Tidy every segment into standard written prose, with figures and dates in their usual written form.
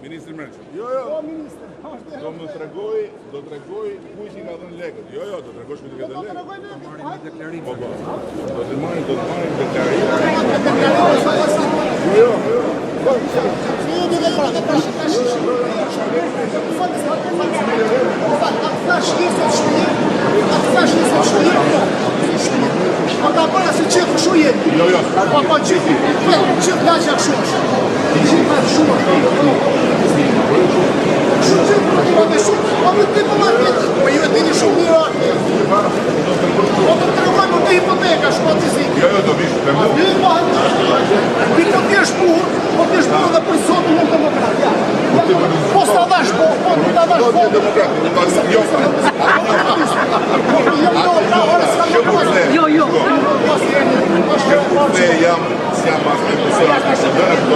Ministri Mërqë. Jo. Do më tregoj kujt I ka dhënë lekët. Jo, do tregosh kujt I ka dhënë lekët. Po. Do të marrim deklarim. Jo. Ata para se qëfë shu jetë. Jo. Pa qëfë laqë akë shumë. Qëfë shumë. Po më të market. Po ju e dini shumë mirë atë. Po të tregoj për të hipoteka shumë atë zikë. Jo, do vish të më. Ti po t'jesh burë dhe për sotë në demokratia. Po s'ta dash po, t'ta dash po. Jo. Jam as me persona që dënë këto.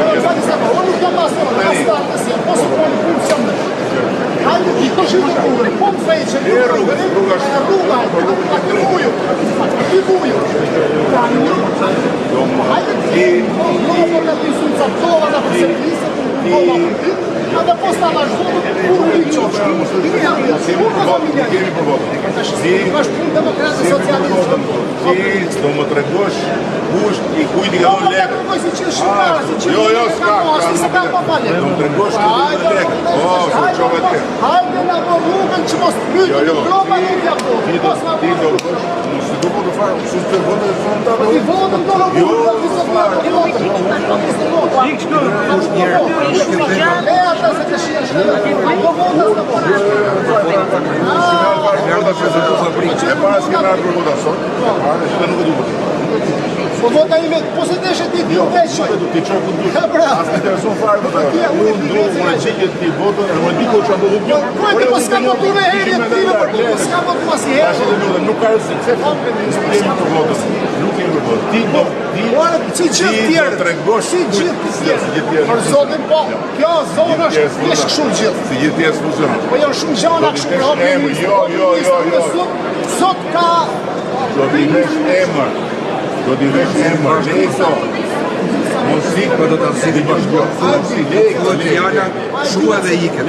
Unë nuk jam asë në startës jam, po së po në punë që më. Hajde, I gjithë të rrugën, po më fejqe, rruga ati buju. Hajde, nuk më për në pisu në captova, në për servisët, edhe po s'ta dash votë, kur një qoqë. Kemi për votë. Është punë demokratë socialistë. Do më tregosh kush I kujt I ka dhënë lekët. Jo, s'ka. Do më tregosh kujt I ka dhënë lekët. Hajde në më rrugën që mos të mytë. Roma nuk ja po. Ti do të farë, su të votë e frontale. Ti votën do në rrugën. E ata se të shirë shkëllë. Po votës të E para s'ke në ardhur vota sot, dhe nuk e duhet. Po vota ime, po se deshe ti t'ju veqë. Ti qoj ku duhet. As në intereson fare vota. Unë e qikje ti votën, e më diko që ando duke. Kujti, po s'ka votu në herje t'ime, po s'ka votu mas i herë. Nuk ka rëzik, se nuk jemi për votës. Nuk jemi për votës. Ti do tregosh si gjithë tjerë. Për zotin, po, kjo zonë është këshu gjithë. Si gjithë tjerë s'funksionon. Po janë shumë gjana këshu. Sot ka... Do t'i vesh emër. Leso. Mosik, për do të nësiti bashkjo. Fjalla, shua dhe ike.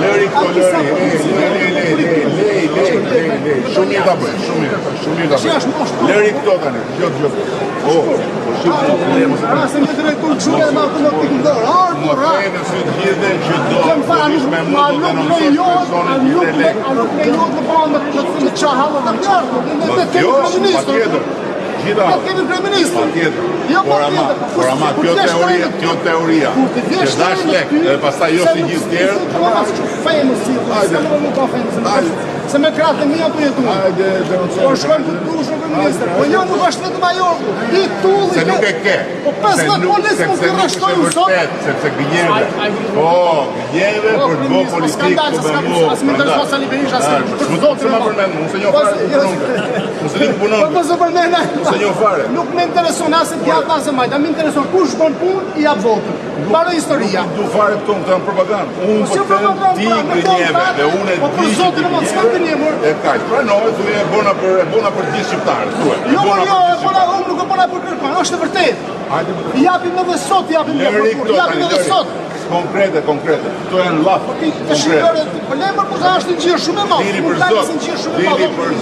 Lëri këto lëri. Shumë mirë ta bëj, shumë mirë. Lëri këto tani, gjot. Se më të drejtu në qëre dhe të në të këndër. Më fejnë në sytë gjithë që do të vish me më të denonësot personin gjithë e lekë. A nuk me jodë në banë në qahalë të mjarë. Jo, pa tjetër. Gjitha, por ama kjo teoria, që dash lek, dhe pastaj jo si gjithë tjerë. Se me kratë mija për jetu. Por shkojmë të dushën për ministrë. Po jo nuk është vetëm ajo. I tulli. Se nuk e ke. Po 15 policë më të rashtojnë sot. Sepse gënjeve. Po, gënjeve për të bo politikë të bëmu. Asë më të rëshma sa liberisht asë. Më të se ma përmenë, më se një fare të punonke. Më se një punon. Po se përmene. Më se një fare. Nuk me intereson asë të gjatë asë majtë. Me intereson kush bën punë i apë votën. Barë historia. Du fare këto më të në propagandë. Unë për të di gënjeve dhe unë e di që di e kaj, pranohet, tu e bona për gjithë shqiptarët, tu e. Jo, unë nuk e bona për kërkon, është e vërtet. Japim edhe sot, japim edhe sot. Konkrete, tu e në lafë, konkrete. Po lemër për të ashtë në gjirë shumë e malë. Dili për zot, që më të e burë.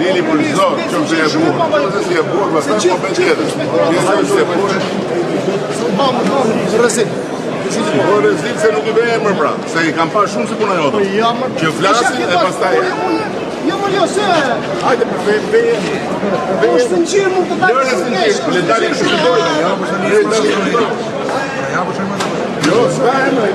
Nëse si e burë, vësë po për tjetër. Rëzit. Po rëzit se nuk I ve emër pra, se I kam pa shumë se puna jote. Që flasin e pastaj... Jo, se... Hajde për veje. Po është në qirë mund të dalë në shkëneshë. Le dalë në shkëneshë. Jo, s'ka emër.